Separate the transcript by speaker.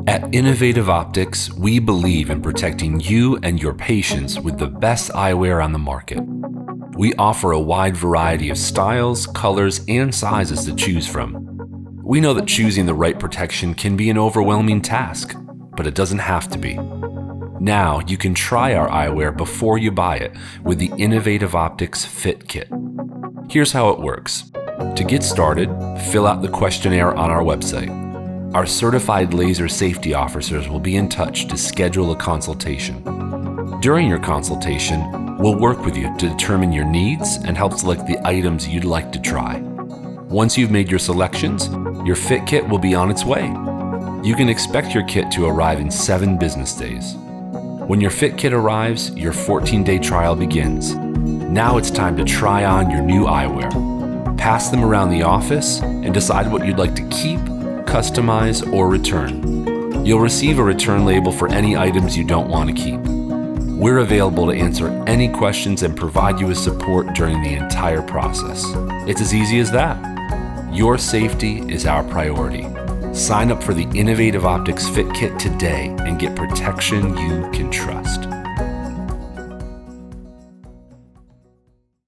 Speaker 1: At Innovative Optics, we believe in protecting you and your patients with the best eyewear on the market. We offer a wide variety of styles, colors, and sizes to choose from. We know that choosing the right protection can be an overwhelming task, but it doesn't have to be. Now you can try our eyewear before you buy it with the Innovative Optics Fit Kit. Here's how it works. To get started, fill out the questionnaire on our website. Our certified laser safety officers will be in touch to schedule a consultation. During your consultation, we'll work with you to determine your needs and help select the items you'd like to try. Once you've made your selections, your Fit Kit will be on its way. You can expect your kit to arrive in 7 business days. When your Fit Kit arrives, your 14-day trial begins. Now it's time to try on your new eyewear. Pass them around the office and decide what you'd like to keep, customize, or return. You'll receive a return label for any items you don't want to keep. We're available to answer any questions and provide you with support during the entire process. It's as easy as that. Your safety is our priority. Sign up for the Innovative Optics Fit Kit today and get protection you can trust.